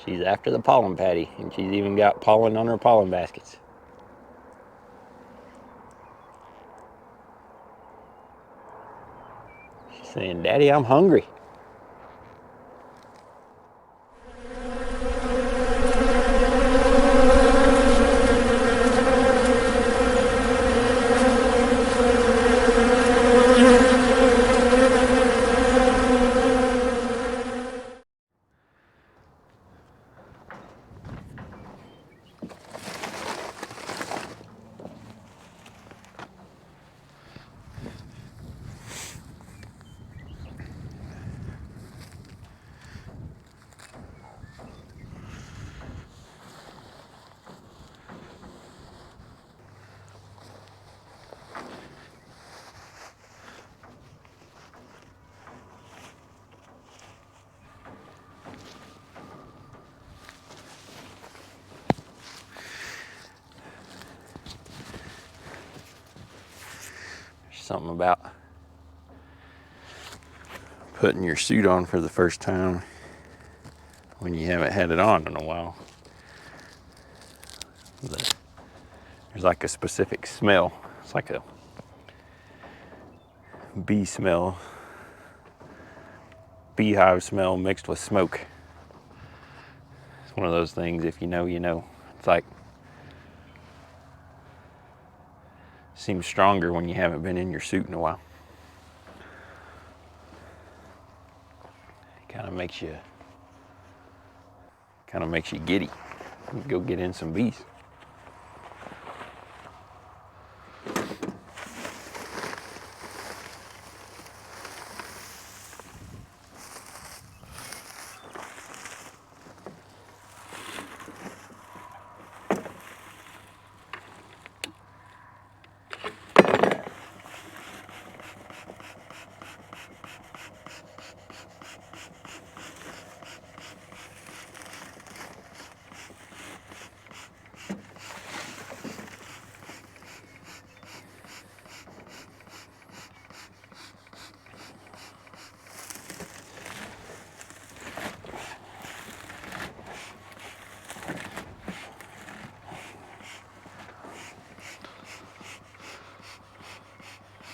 She's after the pollen patty, and she's even got pollen on her pollen baskets. She's saying, "Daddy, I'm hungry." Something about putting your suit on for the first time when you haven't had it on in a while. There's like a specific smell. It's like a bee smell, beehive smell mixed with smoke. It's one of those things, if you know, you know. It's like, seems stronger when you haven't been in your suit in a while. Kind of makes you giddy. Go get in some bees.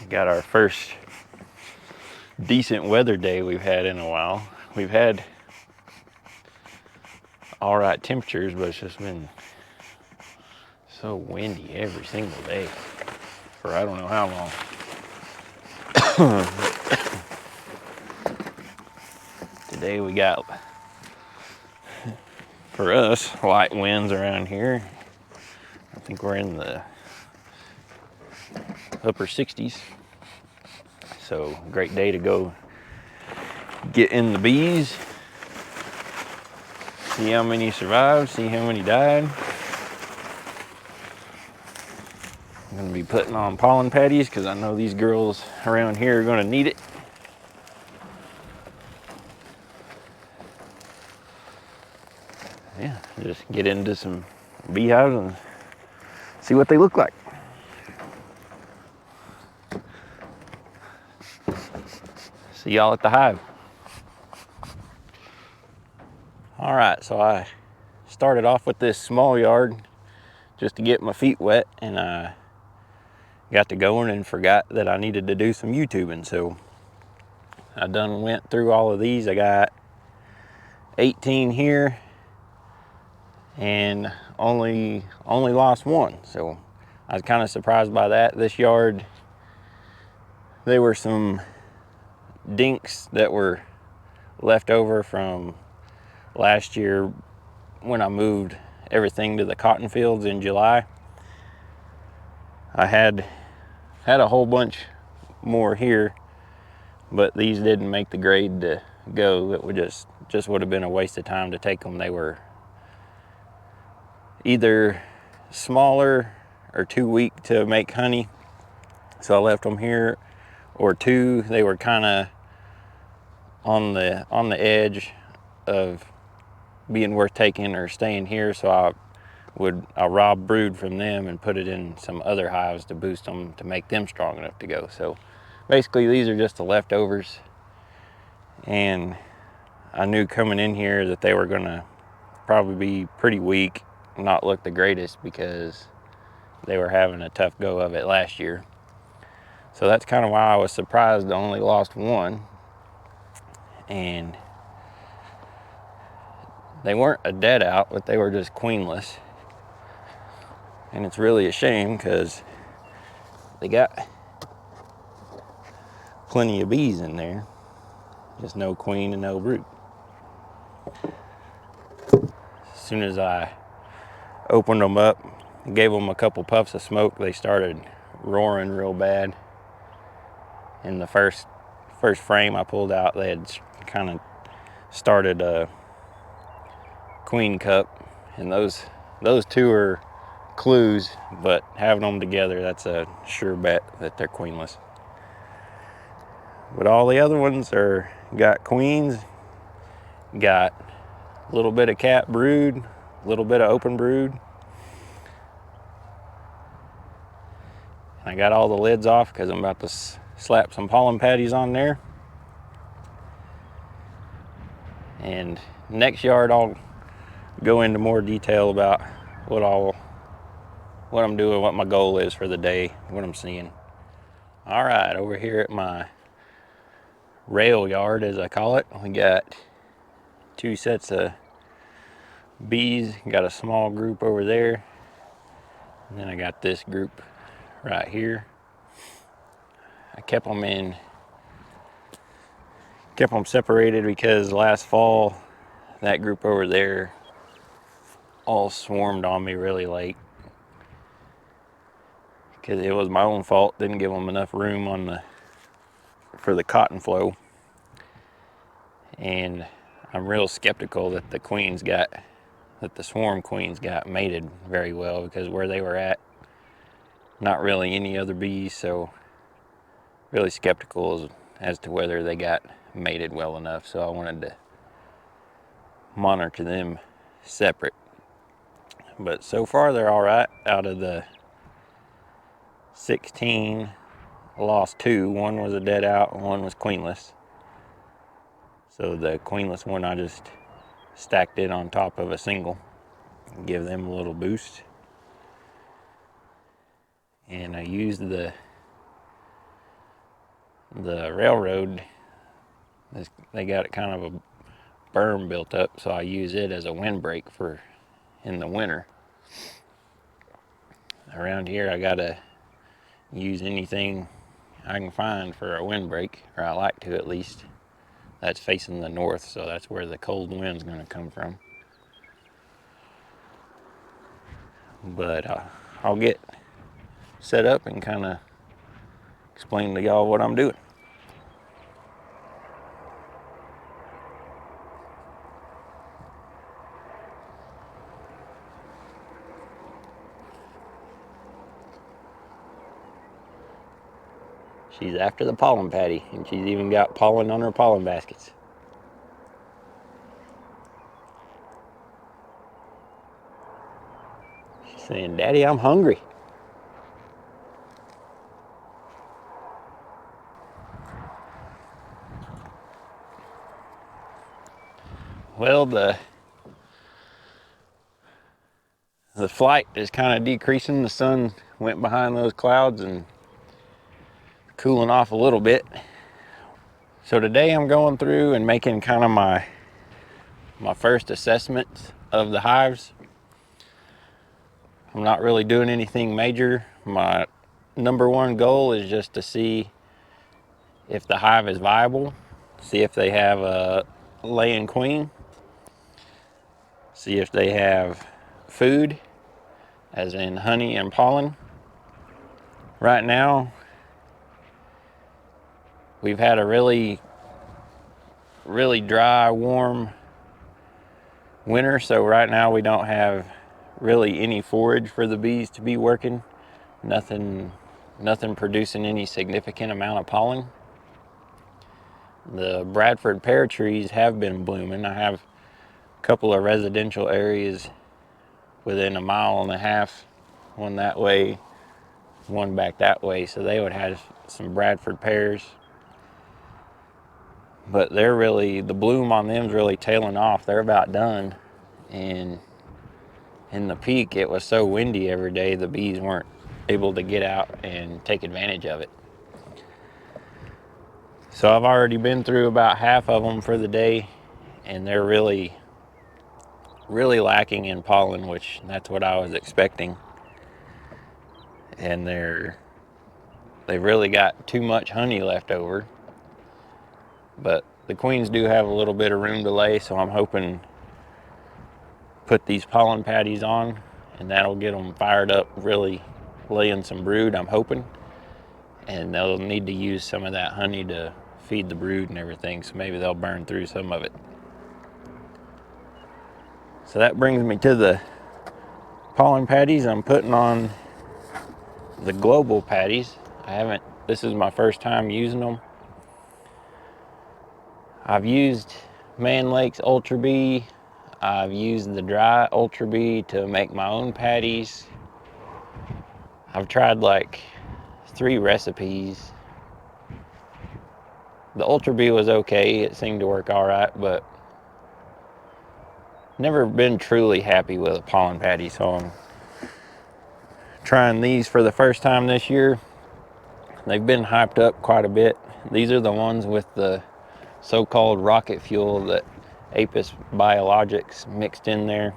Got our first decent weather day we've had in a while. We've had all right temperatures, but it's just been so windy every single day for I don't know how long. Today we got, for us, light winds around here. I think we're in the upper 60s. So great day to go get in the bees, see how many survived, see how many died. I'm gonna be putting on pollen patties because I know these girls around here are gonna need it. Yeah, just get into some beehives and see what they look like. See y'all at the hive. All right, so I started off with this small yard just to get my feet wet, and I got to going and forgot that I needed to do some YouTubing. So I done went through all of these. I got 18 here and only lost one. So I was kind of surprised by that. This yard, there were some dinks that were left over from last year when I moved everything to the cotton fields in July. I had a whole bunch more here, but these didn't make the grade to go. It would just would have been a waste of time to take them. They were either smaller or too weak to make honey, so I left them here, or two, they were kind of on the edge of being worth taking or staying here, so I rob brood from them and put it in some other hives to boost them to make them strong enough to go. So basically these are just the leftovers, and I knew coming in here that they were gonna probably be pretty weak, not look the greatest because they were having a tough go of it last year. So that's kind of why I was surprised I only lost one. And they weren't a dead out, but they were just queenless. And it's really a shame because they got plenty of bees in there, just no queen and no brood. As soon as I opened them up, gave them a couple puffs of smoke, they started roaring real bad. In the first frame I pulled out, they had kind of started a queen cup, and those two are clues, but having them together, that's a sure bet that they're queenless. But all the other ones got queens, got a little bit of cap brood, a little bit of open brood. I got all the lids off because I'm about to slap some pollen patties on there. And next yard I'll go into more detail about what I'm doing, what my goal is for the day, what I'm seeing. All right, over here at my rail yard, as I call it, we got 2 sets of bees. Got a small group over there, and then I got this group right here. I kept them separated because last fall that group over there all swarmed on me really late because it was my own fault. Didn't give them enough room for the cotton flow, and I'm real skeptical that the swarm queens got mated very well, because where they were at, not really any other bees, so really skeptical as to whether they got mated well enough. So I wanted to monitor them separate. But so far they're all right. Out of the 16, I lost 2. One was a dead out and one was queenless. So the queenless one I just stacked it on top of a single, give them a little boost. And I used the railroad. They got kind of a berm built up, so I use it as a windbreak in the winter. Around here I gotta use anything I can find for a windbreak, or I like to at least. That's facing the north, so that's where the cold wind's gonna come from. But I'll get set up and kind of explain to y'all what I'm doing. She's after the pollen patty, and she's even got pollen on her pollen baskets. She's saying, "Daddy, I'm hungry." Well, the flight is kind of decreasing. The sun went behind those clouds and cooling off a little bit. So today I'm going through and making kind of my first assessment of the hives. I'm not really doing anything major. My number one goal is just to see if the hive is viable, see if they have a laying queen, see if they have food, as in honey and pollen. Right now, we've had a really, really dry, warm winter, so right now we don't have really any forage for the bees to be working. Nothing producing any significant amount of pollen. The Bradford pear trees have been blooming. I have a couple of residential areas within a mile and a half, one that way, one back that way, so they would have some Bradford pears. But the bloom on them is really tailing off. They're about done, and in the peak it was so windy every day the bees weren't able to get out and take advantage of it. So I've already been through about half of them for the day, and they're really lacking in pollen, which that's what I was expecting. And they've really got too much honey left over. But the queens do have a little bit of room to lay, so I'm hoping put these pollen patties on, and that'll get them fired up, really laying some brood, I'm hoping. And they'll need to use some of that honey to feed the brood and everything, so maybe they'll burn through some of it. So that brings me to the pollen patties. I'm putting on the global patties. This is my first time using them. I've used Mann Lake's Ultra Bee. I've used the dry Ultra Bee to make my own patties. I've tried like 3 recipes. The Ultra Bee was okay. It seemed to work all right, but never been truly happy with a pollen patty, so I'm trying these for the first time this year. They've been hyped up quite a bit. These are the ones with the so-called rocket fuel that Apis Biologics mixed in there.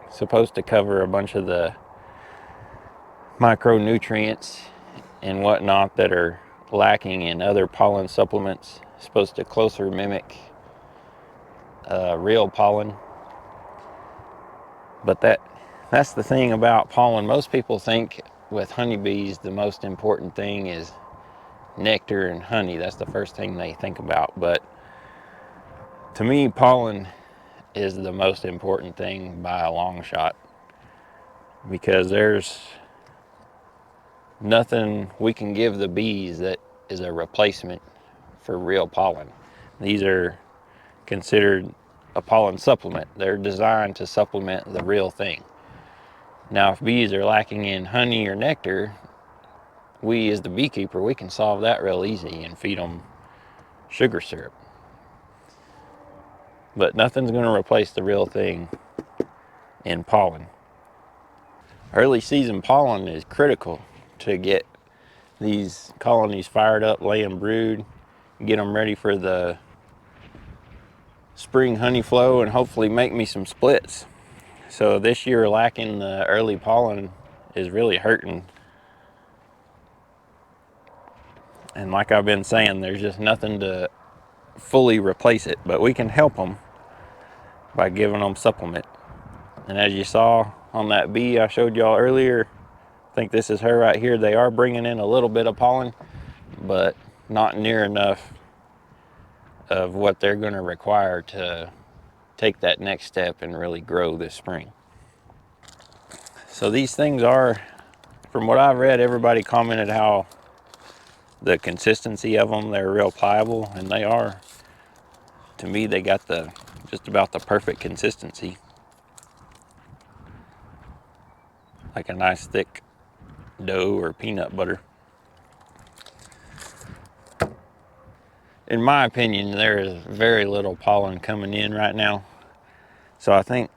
It's supposed to cover a bunch of the micronutrients and whatnot that are lacking in other pollen supplements. It's supposed to closer mimic real pollen. But that's the thing about pollen. Most people think with honeybees the most important thing is nectar and honey. That's the first thing they think about. But to me, pollen is the most important thing by a long shot, because there's nothing we can give the bees that is a replacement for real pollen. These are considered a pollen supplement. They're designed to supplement the real thing. Now, if bees are lacking in honey or nectar, we as the beekeeper, we can solve that real easy and feed them sugar syrup. But nothing's going to replace the real thing in pollen. Early season pollen is critical to get these colonies fired up, laying brood, get them ready for the spring honey flow, and hopefully make me some splits. So this year lacking the early pollen is really hurting. And like I've been saying, there's just nothing to fully replace it, but we can help them by giving them supplement. And as you saw on that bee I showed y'all earlier, I think this is her right here, they are bringing in a little bit of pollen, but not near enough of what they're going to require to take that next step and really grow this spring. So these things are, from what I've read, everybody commented how the consistency of them, they're real pliable, and they are. To me, they got just about the perfect consistency. Like a nice thick dough or peanut butter. In my opinion, there is very little pollen coming in right now. So I think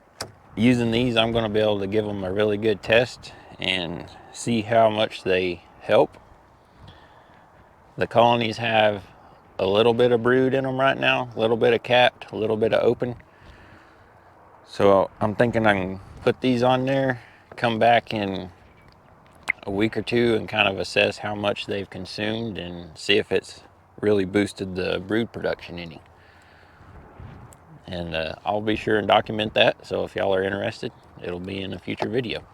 using these, I'm going to be able to give them a really good test and see how much they help. The colonies have a little bit of brood in them right now, a little bit of capped, a little bit of open. So I'm thinking I can put these on there, come back in a week or two and kind of assess how much they've consumed and see if it's really boosted the brood production any. And I'll be sure and document that, so if y'all are interested, it'll be in a future video.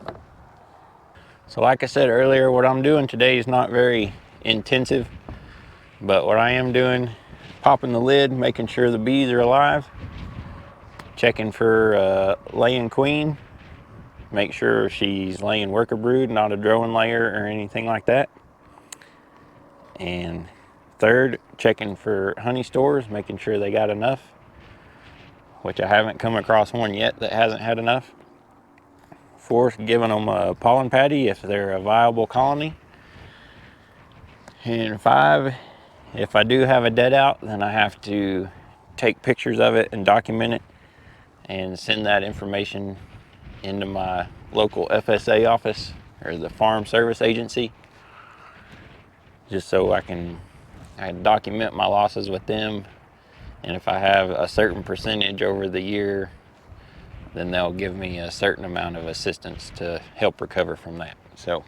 So like I said earlier, what I'm doing today is not very intensive, but what I am doing, popping the lid, making sure the bees are alive, checking for laying queen, make sure she's laying worker brood, not a drone layer or anything like that. And third, checking for honey stores, making sure they got enough, which I haven't come across one yet that hasn't had enough. Fourth, giving them a pollen patty if they're a viable colony. And 5, if I do have a dead out, then I have to take pictures of it and document it and send that information into my local FSA office, or the Farm Service Agency, just so I can document my losses with them. And if I have a certain percentage over the year, then they'll give me a certain amount of assistance to help recover from that. So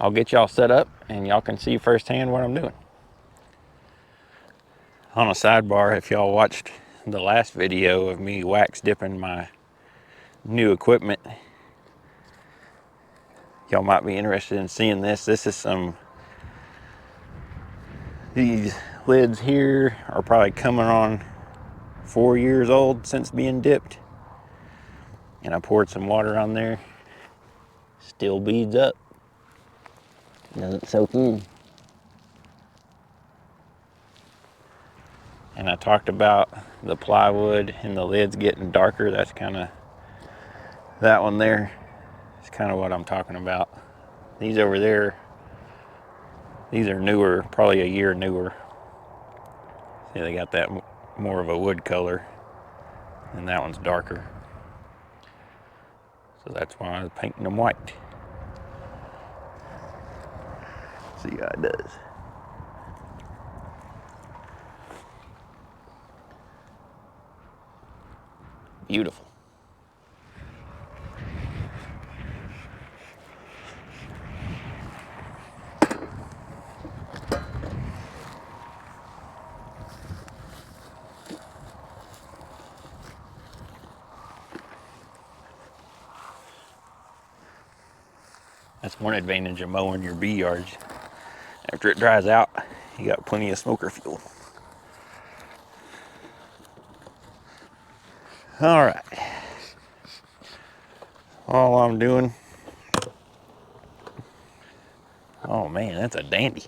I'll get y'all set up and y'all can see firsthand what I'm doing. On a sidebar, if y'all watched the last video of me wax dipping my new equipment, y'all might be interested in seeing this. This is these lids here are probably coming on 4 years old since being dipped. And I poured some water on there. Still beads up. Doesn't soak in. And I talked about the plywood and the lids getting darker. That's kind of, that one there is kind of what I'm talking about. These over there, these are newer, probably a year newer. See, they got that more of a wood color, and that one's darker. So that's why I was painting them white. See how it does. Beautiful. That's one advantage of mowing your bee yards. After it dries out, you got plenty of smoker fuel. All right. All I'm doing, oh man, that's a dandy.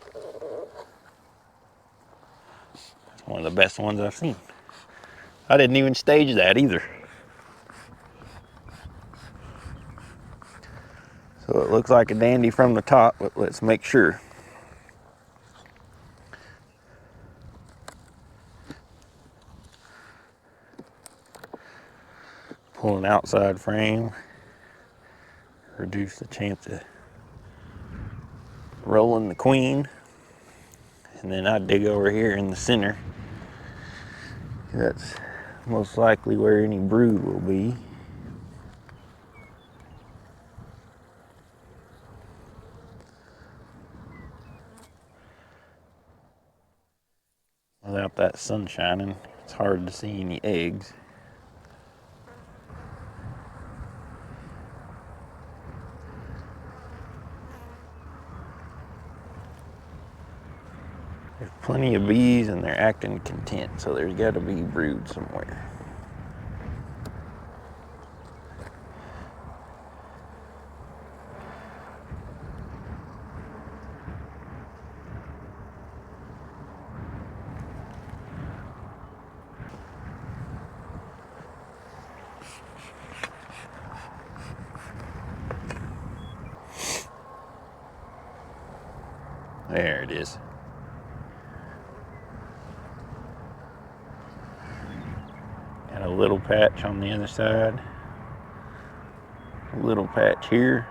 That's one of the best ones I've seen. I didn't even stage that either. So it looks like a dandy from the top, but let's make sure. Pull an outside frame, reduce the chance of rolling the queen. And then I dig over here in the center. That's most likely where any brood will be. Without that sun shining, it's hard to see any eggs. There's plenty of bees and they're acting content, so there's got to be brood somewhere. There it is. Got a little patch on the other side. A little patch here.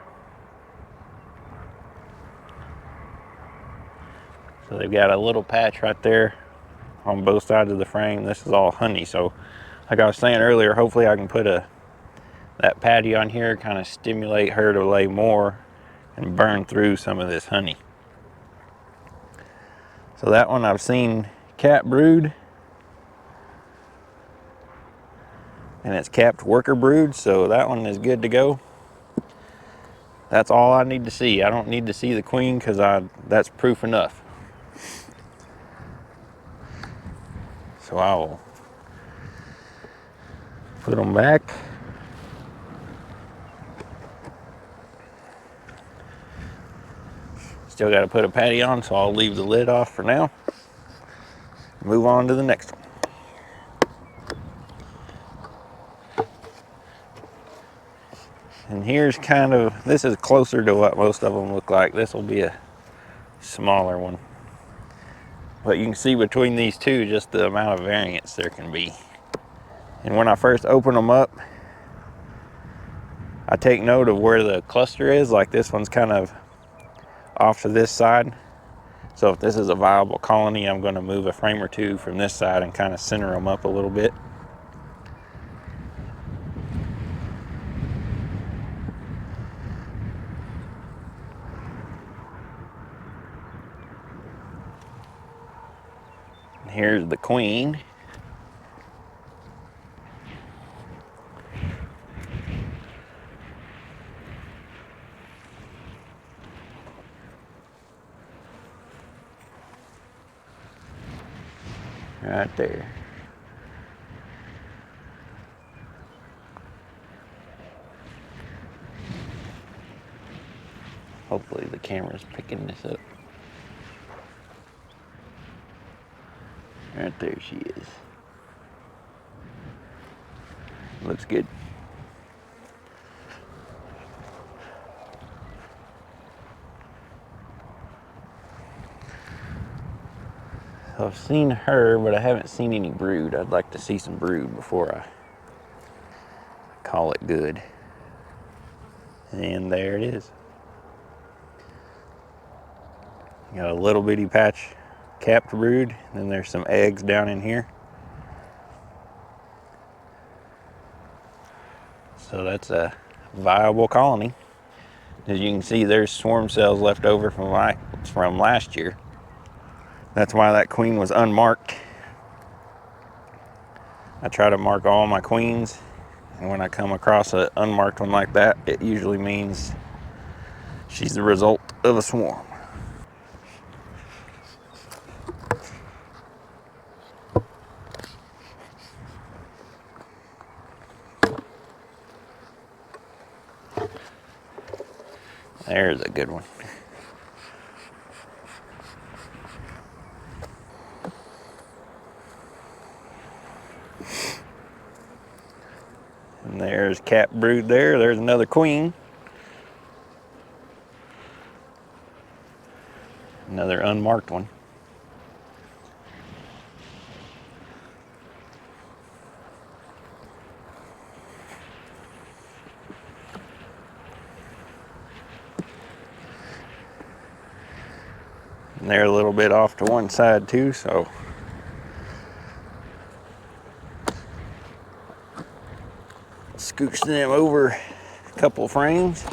So they've got a little patch right there on both sides of the frame. This is all honey. So like I was saying earlier, hopefully I can put that patty on here, kind of stimulate her to lay more and burn through some of this honey. So that one I've seen cap brood, and it's capped worker brood, so that one is good to go. That's all I need to see. I don't need to see the queen because that's proof enough. So I will put them back. Still got to put a patty on, so I'll leave the lid off for now. Move on to the next one. And here's kind of, this is closer to what most of them look like. This will be a smaller one. But you can see between these two just the amount of variance there can be. And when I first open them up, I take note of where the cluster is. Like this one's kind of off to this side. So if this is a viable colony, I'm going to move a frame or two from this side and kind of center them up a little bit. And here's the queen. Right there. Hopefully the camera's picking this up. Right there she is. Looks good. So I've seen her, but I haven't seen any brood. I'd like to see some brood before I call it good. And there it is. Got a little bitty patch capped brood, and then there's some eggs down in here. So that's a viable colony. As you can see, there's swarm cells left over from last year. That's why that queen was unmarked. I try to mark all my queens, and when I come across an unmarked one like that, it usually means she's the result of a swarm. There's a good one. And there's capped brood there. There's another queen. Another unmarked one. And they're a little bit off to one side too, so scooch them over a couple frames.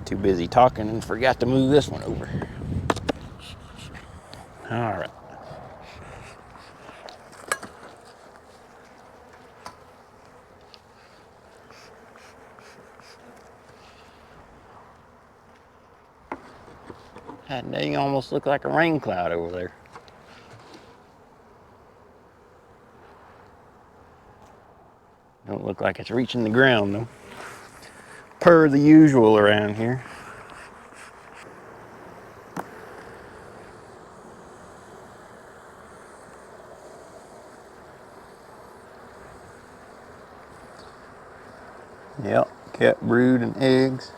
Too busy talking and forgot to move this one over. All right. That dang almost looked like a rain cloud over there. Don't look like it's reaching the ground though. Per the usual around here. Yep, capped brood and eggs.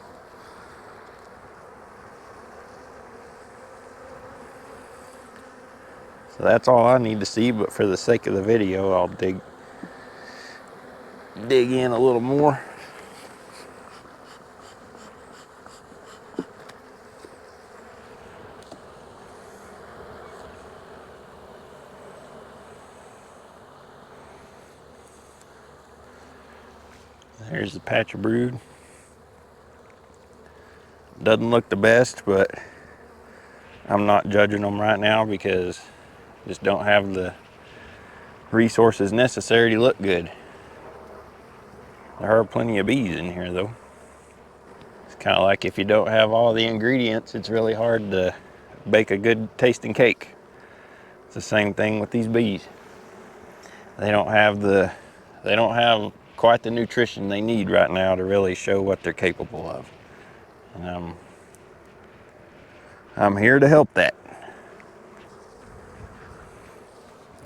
So that's all I need to see, but for the sake of the video, I'll dig in a little more. There's the patch of brood. Doesn't look the best, but I'm not judging them right now because I just don't have the resources necessary to look good. There are plenty of bees in here though. It's kind of like if you don't have all the ingredients, it's really hard to bake a good tasting cake. It's the same thing with these bees. They don't have quite the nutrition they need right now to really show what they're capable of. And I'm here to help that.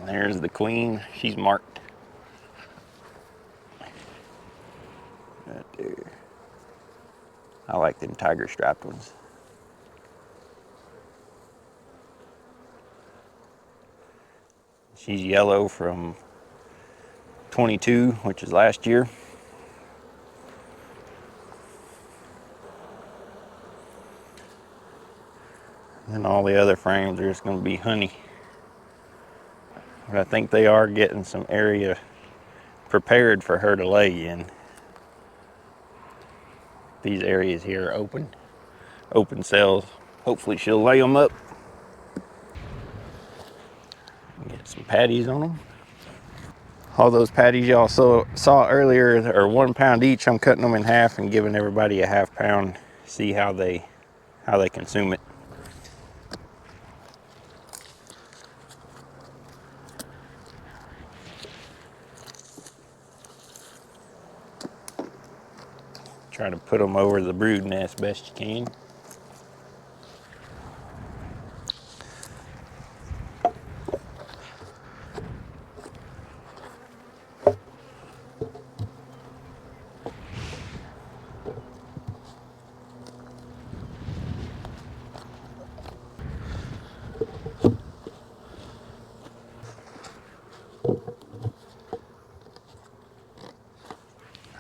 And there's the queen. She's marked right there. I like them tiger striped ones. She's yellow from 22, which is last year. And all the other frames are just going to be honey. But I think they are getting some area prepared for her to lay in. These areas here are open cells. Hopefully she'll lay them up. Get some patties on them. All those patties y'all saw earlier are 1 pound each. I'm cutting them in half and giving everybody a ½ pound. See how they consume it. Try to put them over the brood nest best you can.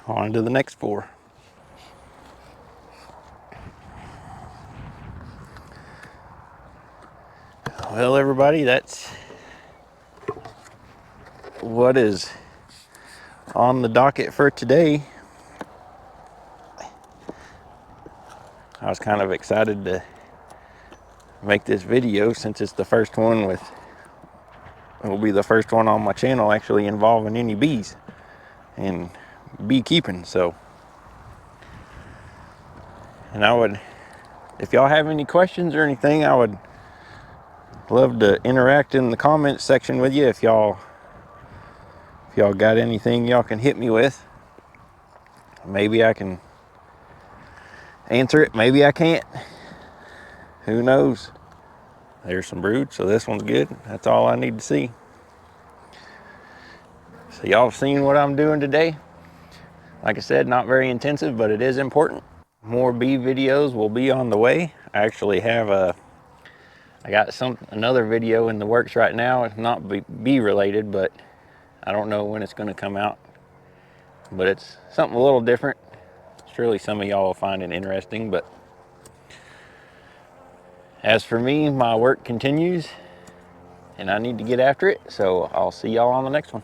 On to the next 4. Well, everybody, that's what is on the docket for today. I was kind of excited to make this video since it's the first one it will be the first one on my channel actually involving any bees and beekeeping. So, and I would, if y'all have any questions or anything, I would love to interact in the comments section with you. If y'all got anything y'all can hit me with, maybe I can answer it, maybe I can't. Who knows? There's some brood, so this one's good. That's all I need to see. So y'all have seen what I'm doing today. Like I said, not very intensive, but it is important. More bee videos will be on the way. I actually have I got another video in the works right now. It's not bee related, but I don't know when it's going to come out. But it's something a little different. Surely some of y'all will find it interesting, but as for me, my work continues and I need to get after it. So I'll see y'all on the next one.